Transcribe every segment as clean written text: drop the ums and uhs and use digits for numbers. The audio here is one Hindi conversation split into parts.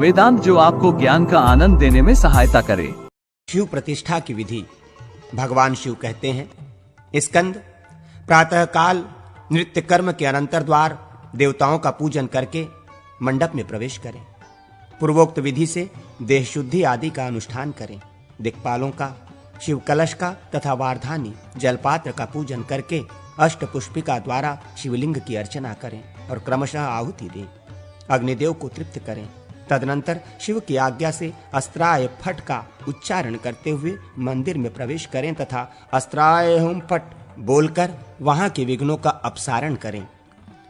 वेदांत जो आपको ज्ञान का आनंद देने में सहायता करे। शिव प्रतिष्ठा की विधि। भगवान शिव कहते हैं, स्कंद, प्रातः काल नृत्य कर्म के अनंतर द्वार देवताओं का पूजन करके मंडप में प्रवेश करें। पूर्वोक्त विधि से देह शुद्धि आदि का अनुष्ठान करें। दिक्पालों का, शिव कलश का तथा वारधानी जलपात्र का पूजन करके अष्टपुष्पिका द्वारा शिवलिंग की अर्चना करें और क्रमशः आहुति दें। अग्निदेव को तृप्त करें। तदनंतर शिव की आज्ञा से अस्त्राय फट का उच्चारण करते हुए मंदिर में प्रवेश करें तथा अस्त्राय हुम फट बोलकर वहां के विघ्नों का अपसारण करें।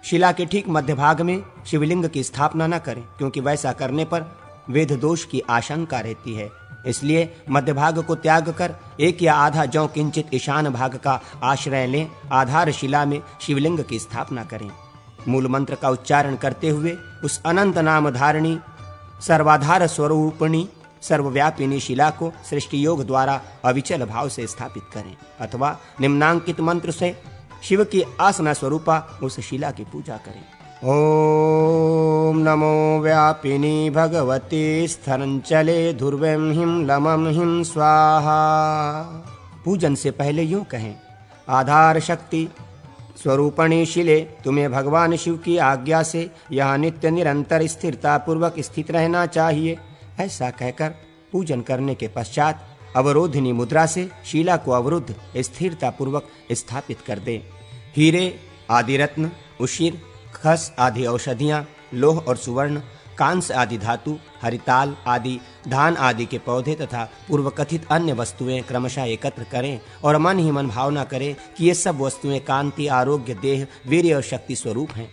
शिला के ठीक मध्य भाग में शिवलिंग की स्थापना न करें, क्योंकि वैसा करने पर वेद दोष की आशंका रहती है। इसलिए मध्य भाग को त्याग कर एक या आधा जौ किंचित ईशान भाग का आश्रय लें। आधार शिला में शिवलिंग की स्थापना करें। मूल मंत्र का उच्चारण करते हुए उस अनंत नाम धारिणी सर्वाधार स्वरूपिणी सर्वव्यापिनी शिला को सृष्टि योग द्वारा अविचल भाव से स्थापित करें, अथवा निम्नांकित मंत्र से शिव की आसना स्वरूपा उस शिला की पूजा करें। ओम नमो व्यापिनी भगवती स्थरंचले ध्रुवं हिम लमं हिम स्वाहा। पूजन से पहले यूं कहें, आधार शक्ति स्वरूपणी शिले, तुम्हें भगवान शिव की आज्ञा से यहाँ नित्य निरंतर स्थिरता पूर्वक स्थित रहना चाहिए। ऐसा कहकर पूजन करने के पश्चात अवरोधिनी मुद्रा से शिला को अवरुद्ध स्थिरता पूर्वक स्थापित कर दें। हीरे आदि रत्न, उशीर, खस आदि औषधियां, लोह और सुवर्ण, कांस्य आदि धातु, हरिताल आदि, धान आदि के पौधे तथा पूर्व कथित अन्य वस्तुएं क्रमशः एकत्र करें और मन ही मन भावना करें कि ये सब वस्तुएं कांति, आरोग्य, देह, वीर्य और शक्ति स्वरूप हैं।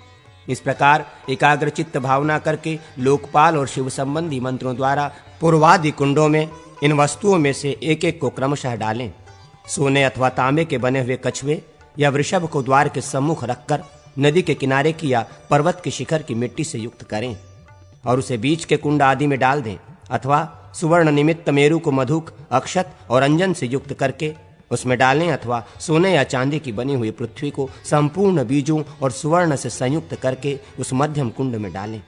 इस प्रकार एकाग्र चित्त भावना करके लोकपाल और शिव संबंधी मंत्रों द्वारा पूर्वादि कुंडों में इन वस्तुओं में से एक एक को क्रमशः डालें। सोने अथवा तांबे के बने हुए कछुए या वृषभ को द्वार के सम्मुख रखकर नदी के किनारे की या पर्वत के शिखर की मिट्टी से युक्त करें और उसे बीच के कुंड आदि में डाल दें, अथवा सुवर्ण निमित्त मेरु को मधुक, अक्षत और अंजन से युक्त करके उसमें डालें, अथवा सोने या चांदी की बनी हुई पृथ्वी को संपूर्ण बीजों और सुवर्ण से संयुक्त करके उस मध्यम कुंड में डालें,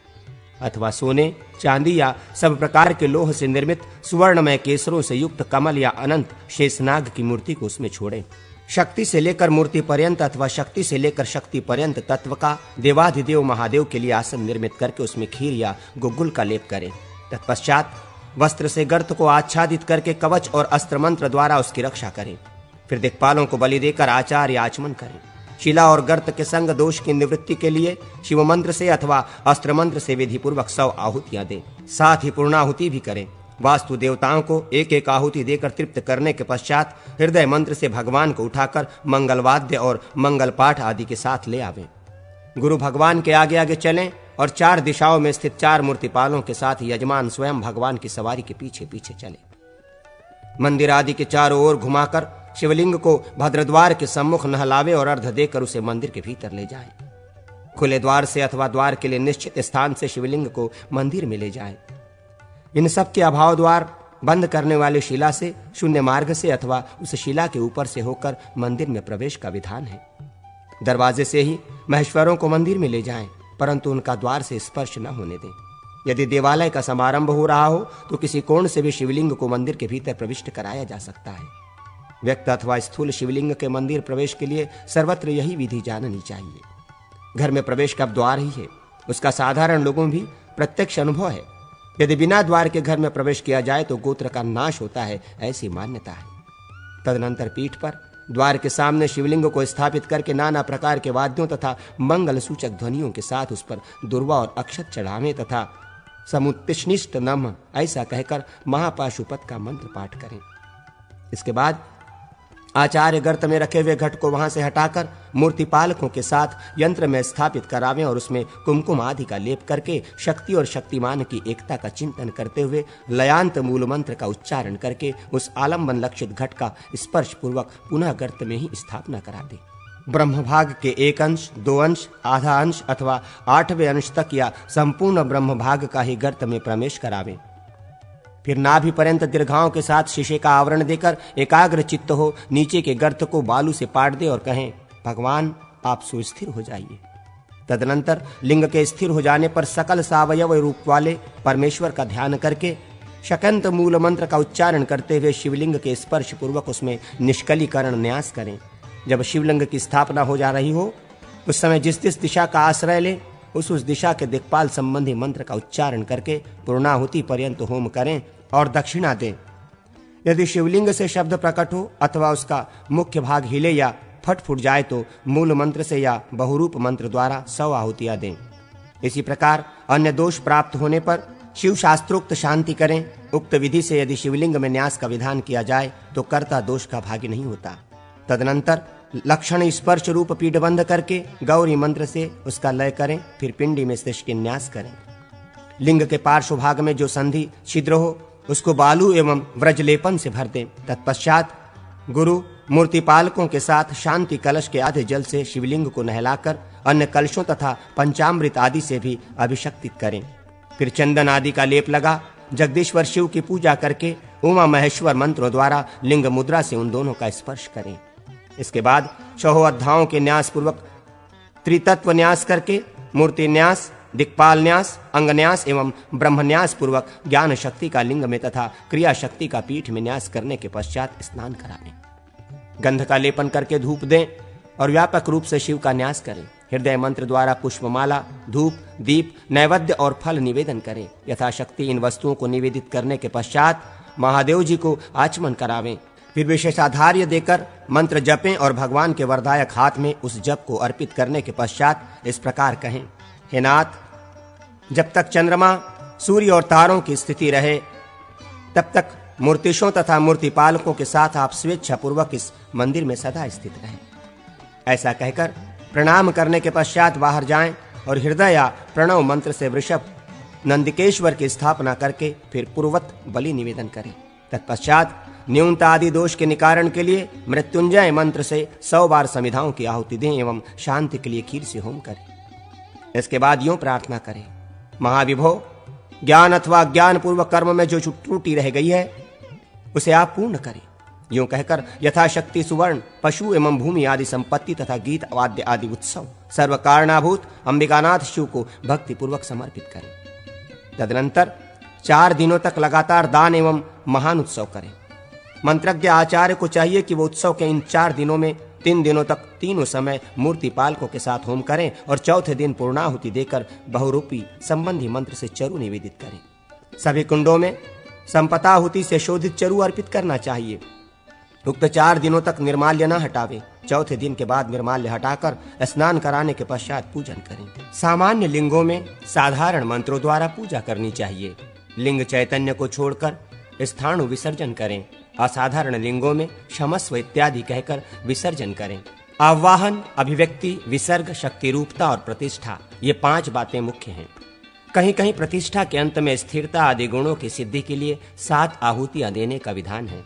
अथवा सोने, चांदी या सब प्रकार के लोह से निर्मित सुवर्णमय केसरों से युक्त कमल या अनंत शेषनाग की मूर्ति को उसमें छोड़ें। शक्ति से लेकर मूर्ति पर्यंत अथवा शक्ति से लेकर शक्ति पर्यंत तत्व का देवाधिदेव महादेव के लिए आसन निर्मित करके उसमें खीर या गुग्गुल का लेप करें। तत्पश्चात वस्त्र से गर्त को आच्छादित करके कवच और अस्त्र मंत्र द्वारा उसकी रक्षा करें। फिर दिक्पालों को बलि देकर आचार या आचमन करें। शिला और गर्त के संग दोष की निवृत्ति के लिए शिव मंत्र से अथवा अस्त्र मंत्र से विधि पूर्वक 100 आहुतियां दें। साथ ही पूर्णाहुति भी करें। वास्तु देवताओं को एक एक आहुति देकर तृप्त करने के पश्चात हृदय मंत्र से भगवान को उठाकर मंगलवाद्य और मंगल पाठ आदि के साथ ले आवें। गुरु भगवान के आगे आगे चलें और 4 दिशाओं में स्थित 4 मूर्तिपालों के साथ यजमान स्वयं भगवान की सवारी के पीछे पीछे चले। मंदिर आदि के चारों ओर घुमाकर शिवलिंग को भद्रद्वार के सम्मुख नहलावे और अर्घ देकर उसे मंदिर के भीतर ले जाएं। खुले द्वार से अथवा द्वार के लिए निश्चित स्थान से शिवलिंग को मंदिर में ले जाएं। इन सब के अभाव द्वार बंद करने वाली शिला से शून्य मार्ग से अथवा उस शिला के ऊपर से होकर मंदिर में प्रवेश का विधान है। दरवाजे से ही महेश्वरों को मंदिर में ले जाएं, परंतु उनका द्वार से स्पर्श न होने दें। यदि देवालय का समारंभ हो रहा हो तो किसी कोण से भी शिवलिंग को मंदिर के भीतर प्रविष्ट कराया जा सकता है। व्यक्त अथवा स्थूल शिवलिंग के मंदिर प्रवेश के लिए सर्वत्र यही विधि जाननी चाहिए। घर में प्रवेश का द्वार ही है, उसका साधारण लोगों भी प्रत्यक्ष अनुभव है। यदि बिना द्वार के घर में प्रवेश किया जाए तो गोत्र का नाश होता है, ऐसी मान्यता है। तदनंतर पीठ पर द्वार के सामने शिवलिंग को स्थापित करके नाना प्रकार के वाद्यों तथा मंगल सूचक ध्वनियों के साथ उस पर दुर्वा और अक्षत चढ़ावें तथा समुत्तिष्ठिष्ट नमः ऐसा कहकर महापाशुपत का मंत्र पाठ करें। इसके बाद आचार्य गर्त में रखे हुए घट को वहां से हटाकर मूर्ति पालकों के साथ यंत्र में स्थापित करावें और उसमें कुमकुम आदि का लेप करके शक्ति और शक्तिमान की एकता का चिंतन करते हुए लयांत मूल मंत्र का उच्चारण करके उस आलम्बन लक्षित घट का स्पर्श पूर्वक पुनः गर्त में ही स्थापना करा दें। ब्रह्म भाग के 1 अंश, 2 अंश, आधा अंश अथवा 8वें अंश तक या संपूर्ण ब्रह्म भाग का ही गर्त में प्रवेश करावें। फिर नाभि पर्यंत दीर्घाओं के साथ शीशे का आवरण देकर एकाग्र चित्त हो नीचे के गर्त को बालू से पाट दे और कहें, भगवान आप सुस्थिर हो जाइए। तदनंतर लिंग के स्थिर हो जाने पर सकल सावयव रूप वाले परमेश्वर का ध्यान करके शकंत मूल मंत्र का उच्चारण करते हुए शिवलिंग के स्पर्श पूर्वक उसमें निष्कलीकरण न्यास करें। जब शिवलिंग की स्थापना हो जा रही हो उस समय जिस दिशा का आश्रय ले उस दिशा के दिक्पाल संबंधी मंत्र का उच्चारण करके पूर्णाहुति पर्यंत होम करें और दक्षिणा दें। यदि शिवलिंग से शब्द प्रकट हो अथवा उसका मुख्य भाग हिले या फट फूट जाए तो मूल मंत्र से या बहुरूप मंत्र द्वारा 100 आहुतियां दें। इसी प्रकार अन्य दोष प्राप्त होने पर शिव शास्त्रोक्त शांति करें। उक्त विधि से यदि शिवलिंग में न्यास का विधान किया जाए तो कर्ता दोष का भागी नहीं होता। तदनंतर लक्षण स्पर्श रूप पीठ बंद करके गौरी मंत्र से उसका लय करें, फिर पिंडी में से न्यास करें। लिंग के पार्श्व भाग में जो संधि छिद्र हो उसको बालू एवं व्रजलेपन से भर दें। तत्पश्चात गुरु मूर्ति पालकों के साथ शांति कलश के आधे जल से शिवलिंग को नहलाकर अन्य कलशों तथा पंचामृत आदि से भी अभिषक्तित करें। फिर चंदन आदि का लेप लगा जगदीश्वर शिव की पूजा करके उमा महेश्वर मंत्रों द्वारा लिंग मुद्रा से उन दोनों का स्पर्श करें। इसके बाद 6 अध्यायों के न्यास पूर्वक त्रितत्व न्यास करके मूर्ति न्यास, दिक्पाल न्यास, अंग न्यास एवं ब्रह्म न्यास पूर्वक ज्ञान शक्ति का लिंग में तथा क्रिया शक्ति का पीठ में न्यास करने के पश्चात स्नान कराएं। गंध का लेपन करके धूप दें और व्यापक रूप से शिव का न्यास करें। हृदय मंत्र द्वारा पुष्पमाला, धूप, दीप, नैवेद्य और फल निवेदन करें। यथाशक्ति इन वस्तुओं को निवेदित करने के पश्चात महादेव जी को आचमन करावें। फिर विशेषाधार्य देकर मंत्र जपें और भगवान के वरदायक हाथ में उस जप को अर्पित करने के पश्चात इस प्रकार कहें, हे नाथ, जब तक चंद्रमा, सूर्य और तारों की स्थिति रहे तब तक मूर्तिशों तथा मूर्ति पालकों के साथ आप स्वेच्छा पूर्वक इस मंदिर में सदा स्थित रहें। ऐसा कहकर प्रणाम करने के पश्चात बाहर जाएं और हृदय या प्रणव मंत्र से वृषभ नंदिकेश्वर की स्थापना करके फिर पूर्ववत बलि निवेदन करें। तत्पश्चात न्यूनता आदि दोष के निवारण के लिए मृत्युंजय मंत्र से 100 बार समिधाओं की आहुति दें एवं शांति के लिए खीर से होम करें। इसके बाद यूं प्रार्थना करें, महाविभो, ज्ञान अथवा ज्ञान पूर्वक कर्म में जो त्रुटि रह गई है उसे आप पूर्ण करें। यूं कहकर यथाशक्ति सुवर्ण, पशु एवं भूमि आदि संपत्ति तथा गीत वाद्य आदि उत्सव सर्व कारणाभूत अंबिकानाथ शिव को भक्ति पूर्वक समर्पित करें। तदनंतर 4 दिनों तक लगातार दान एवं महान उत्सव करें। मंत्रज्ञ आचार्य को चाहिए कि वो उत्सव के इन 4 दिनों में 3 दिनों तक तीनों समय मूर्ति पालकों के साथ होम करें और चौथे दिन पूर्णाहुति देकर बहुरूपी संबंधी मंत्र से चरु निवेदित करें। सभी कुंडों में संपताहुति से शोधित चरु अर्पित करना चाहिए। उक्त 4 दिनों तक निर्माल्य न हटावे। चौथे दिन के बाद निर्माल्य हटाकर स्नान कराने के पश्चात पूजन करें। सामान्य लिंगों में साधारण मंत्रों द्वारा पूजा करनी चाहिए। लिंग चैतन्य को छोड़कर स्थाणु विसर्जन करें। असाधारण लिंगों में क्षमस्व इत्यादि कहकर विसर्जन करें। आवाहन, अभिव्यक्ति, विसर्ग, शक्ति रूपता और प्रतिष्ठा, ये 5 बातें मुख्य हैं। कहीं कहीं प्रतिष्ठा के अंत में स्थिरता आदि गुणों की सिद्धि के लिए 7 आहुतियां देने का विधान है।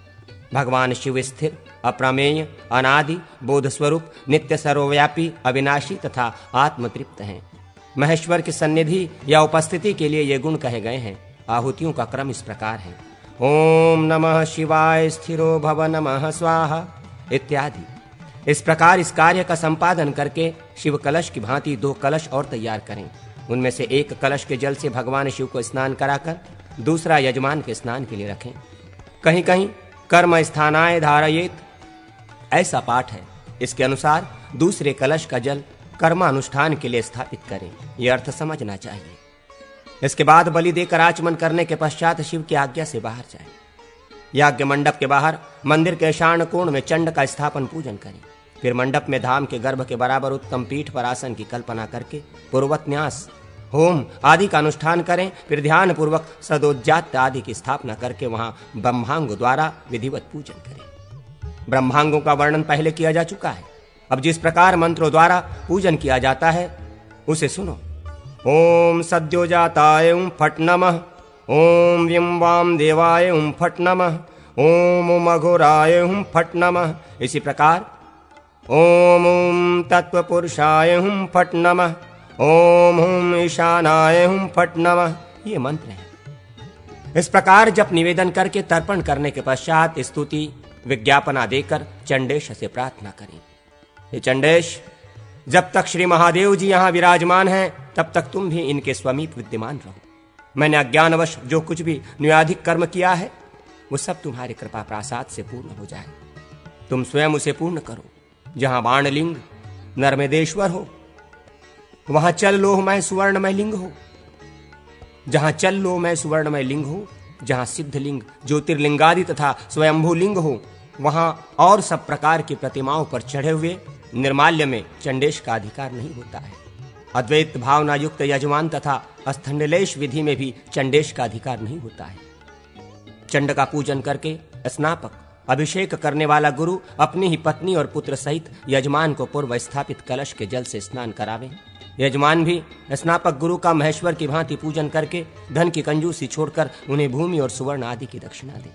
भगवान शिव स्थिर, अप्रमेय, अनादि, बोध स्वरूप, नित्य सर्वव्यापी, अविनाशी तथा आत्मतृप्त हैं। महेश्वर की सन्निधि या उपस्थिति के लिए ये गुण कहे गए हैं। आहुतियों का क्रम इस प्रकार है, ओम नमः शिवाय स्थिरो भव नमः स्वाहा इत्यादि। इस प्रकार इस कार्य का संपादन करके शिव कलश की भांति 2 कलश और तैयार करें। उनमें से एक कलश के जल से भगवान शिव को स्नान कराकर दूसरा यजमान के स्नान के लिए रखें। कहीं कहीं कर्म स्थानाय धारयेत ऐसा पाठ है। इसके अनुसार दूसरे कलश का जल कर्मानुष्ठान के लिए स्थापित करें। यह अर्थ समझना चाहिए। इसके बाद बलि देकर आचमन करने के पश्चात शिव की आज्ञा से बाहर जाएं। याज्ञ मंडप के बाहर मंदिर के ईशान कोण में चंड का स्थापन पूजन करें। फिर मंडप में धाम के गर्भ के बराबर उत्तम पीठ पर आसन की कल्पना करके पूर्ववत न्यास, होम आदि का अनुष्ठान करें। फिर ध्यान पूर्वक सदोज्जात आदि की स्थापना करके वहां ब्रह्मांग द्वारा विधिवत पूजन करें। ब्रह्मांगों का वर्णन पहले किया जा चुका है। अब जिस प्रकार मंत्रों द्वारा पूजन किया जाता है उसे सुनो। ओम सद्योजाताय फट नमः, ओम विं वाम देवाय फट नमः, ओम अघोराय फट नमः। इसी प्रकार ओम तत्वपुरुषाय फट नमः, ओम ईशानाय फट नमः, ये मंत्र हैं। इस प्रकार जप निवेदन करके तर्पण करने के पश्चात स्तुति विज्ञापना देकर चंडेश से प्रार्थना करें। हे चंडेश, जब तक श्री महादेव जी यहां विराजमान हैं तब तक तुम भी इनके समीप विद्यमान रहो। मैंने अज्ञानवश जो कुछ भी न्यायाधिक कर्म किया है वो सब तुम्हारी कृपा प्रसाद से पूर्ण हो जाए। तुम स्वयं उसे पूर्ण करो। जहां बाणलिंग नर्मदेश्वर हो वहां चल लोहमय सुवर्णमय लिंग हो। जहां चल लोहमय सुवर्णमय लिंग हो, जहां सिद्धलिंग ज्योतिर्लिंगादि तथा स्वयंभू लिंग हो, वहां और सब प्रकार की प्रतिमाओं पर चढ़े हुए निर्माल्य में चंडेश का अधिकार नहीं होता है। अद्वैत भावना युक्त यजमान तथा स्थंडलेश विधि में भी चंडेश का अधिकार नहीं होता है। चंड का पूजन करके स्नापक अभिषेक करने वाला गुरु अपनी ही पत्नी और पुत्र सहित यजमान को पूर्व स्थापित कलश के जल से स्नान करावे। यजमान भी स्नापक गुरु का महेश्वर की भांति पूजन करके धन की कंजूसी छोड़कर उन्हें भूमि और सुवर्ण आदि की दक्षिणा दे।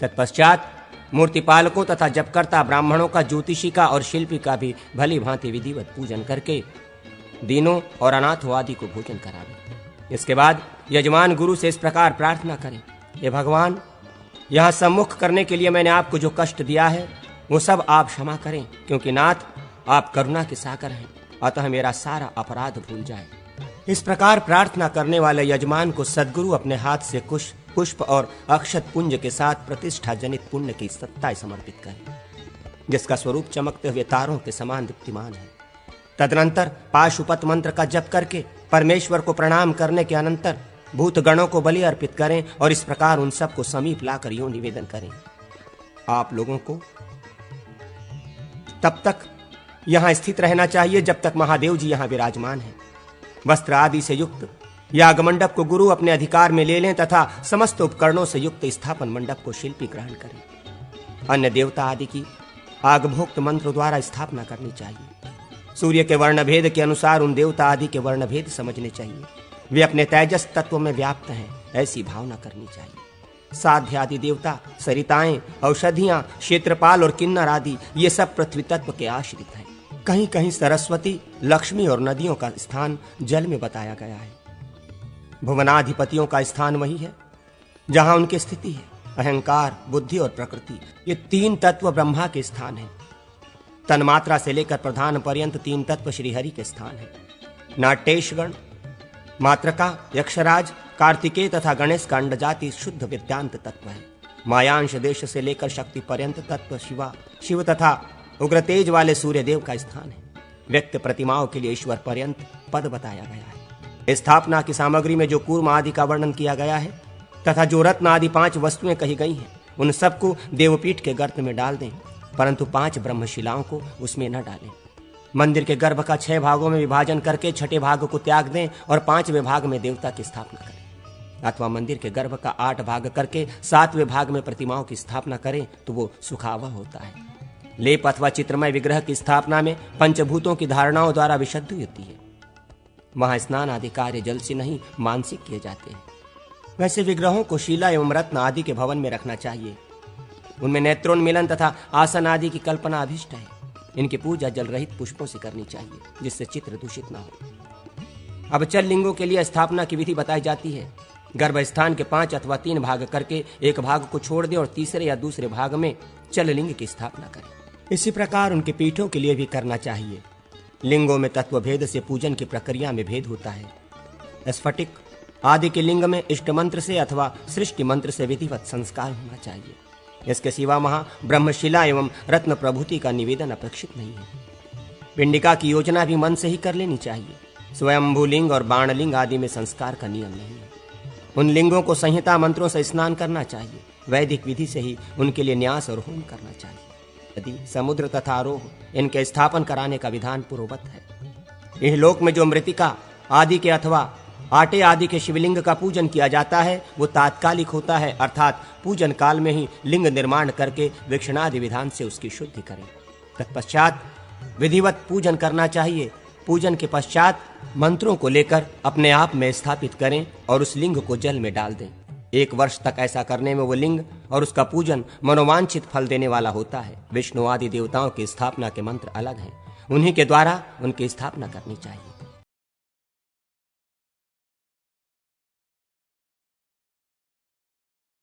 तत्पश्चात मूर्तिपालकों तथा जपकर्ता ब्राह्मणों का, ज्योतिषी का और शिल्पी का भी भली भांति विधिवत पूजन करके दीनों और अनाथों आदि को भोजन करावे। इसके बाद यजमान गुरु से इस प्रकार प्रार्थना करें, हे भगवान, यहाँ सम्मुख करने के लिए मैंने आपको जो कष्ट दिया है वो सब आप क्षमा करें, क्योंकि नाथ आप करुणा के सागर हैं, अतः मेरा सारा अपराध भूल जाए। इस प्रकार प्रार्थना करने वाले यजमान को सद्गुरु अपने हाथ से कुश पुष्प और अक्षत पुंज के साथ प्रतिष्ठा जनित पुण्य की सत्ता समर्पित करें, जिसका स्वरूप चमकते हुए तारों के समान दीप्तिमान है। तदनंतर पाशुपत मंत्र का जप करके परमेश्वर को प्रणाम करने के अनंतर भूत गणों को बलि अर्पित करें और इस प्रकार उन सबको समीप लाकर यूं निवेदन करें, आप लोगों को तब तक यहां स्थित रहना चाहिए जब तक महादेव जी यहां विराजमान हैं। वस्त्र आदि से युक्त याग मंडप को गुरु अपने अधिकार में ले लें तथा समस्त उपकरणों से युक्त स्थापन मंडप को शिल्पी ग्रहण करें। अन्य देवता आदि की आगभोक्त मंत्र द्वारा स्थापना करनी चाहिए। सूर्य के वर्णभेद के अनुसार उन देवता आदि के वर्णभेद समझने चाहिए। वे अपने तेजस तत्व में व्याप्त हैं, ऐसी भावना करनी चाहिए। साध्य आदि देवता, सरिताएं, औषधियां, क्षेत्रपाल और किन्नर आदि ये सब पृथ्वी तत्व के आश्रित हैं। कहीं कहीं सरस्वती, लक्ष्मी और नदियों का स्थान जल में बताया गया है। भुवनाधिपतियों का स्थान वही है जहां उनकी स्थिति है। अहंकार, बुद्धि और प्रकृति ये तीन तत्व ब्रह्मा के स्थान हैं। तन्मात्रा से लेकर प्रधान पर्यंत तीन तत्व श्रीहरि के स्थान है। नाट्येशगण, मात्रका, यक्षराज, कार्तिकेय तथा गणेश का अंडजाति शुद्ध विद्यांत तत्व है। मायांश देश से लेकर शक्ति पर्यंत तत्व शिव तथा उग्र तेज वाले सूर्य देव का स्थान है। व्यक्त प्रतिमाओं के लिए ईश्वर पर्यंत पद बताया गया है। स्थापना की सामग्री में जो कूर्म आदि का वर्णन किया गया है तथा जो रत्न आदि 5 वस्तुएं कही गई हैं उन सबको देवपीठ के गर्त में डाल दें, परंतु 5 ब्रह्मशिलाओं को उसमें न डालें। मंदिर के गर्भ का 6 भागों में विभाजन करके छठे भाग को त्याग दें और 5वें भाग में देवता की स्थापना करें। अथवा मंदिर के गर्भ का 8 भाग करके 7वें भाग में प्रतिमाओं की स्थापना करें तो वो सुखावह होता है। लेप अथवा चित्रमय विग्रह की स्थापना में पंचभूतों की धारणाओं द्वारा विशुद्धि होती है। वहां स्नान आदि कार्य जल से नहीं मानसिक किए जाते हैं। वैसे विग्रहों को शिला एवं रत्न आदि के भवन में रखना चाहिए। उनमें नेत्रोन्मिलन तथा आसन आदि की कल्पना अभिष्ट है। इनकी पूजा जल रहित पुष्पों से करनी चाहिए, जिससे चित्र दूषित न हो। अब चल लिंगों के लिए स्थापना की विधि बताई जाती है। गर्भस्थान के 5 अथवा 3 भाग करके एक भाग को छोड़ दे और तीसरे या दूसरे भाग में चल लिंग की स्थापना करें। इसी प्रकार उनके पीठों के लिए भी करना चाहिए। लिंगों में तत्व भेद से पूजन की प्रक्रिया में भेद होता है। स्फटिक आदि के लिंग में इष्ट मंत्र से अथवा सृष्टि मंत्र से विधिवत संस्कार होना चाहिए। इसके सिवा वहां ब्रह्मशिला एवं रत्न प्रभूति का निवेदन अपेक्षित नहीं है। पिंडिका की योजना भी मन से ही कर लेनी चाहिए। स्वयंभू लिंग और बाणलिंग आदि में संस्कार का नियम नहीं है। उन लिंगों को संहिता मंत्रों से स्नान करना चाहिए। वैदिक विधि से ही उनके लिए न्यास और होम करना चाहिए। यदि समुद्र तथा आरोह इनके स्थापन कराने का विधान पूर्ववत है। यह लोक में जो मृतिका आदि के अथवा आटे आदि के शिवलिंग का पूजन किया जाता है वो तात्कालिक होता है, अर्थात पूजन काल में ही लिंग निर्माण करके विक्षणादि विधान से उसकी शुद्धि करें। तत्पश्चात विधिवत पूजन करना चाहिए। पूजन के पश्चात मंत्रों को लेकर अपने आप में स्थापित करें और उस लिंग को जल में डाल दें। 1 वर्ष तक ऐसा करने में वो लिंग और उसका पूजन मनोवांछित फल देने वाला होता है। विष्णु आदि देवताओं की स्थापना के मंत्र अलग हैं, उन्हीं के द्वारा उनकी स्थापना करनी चाहिए।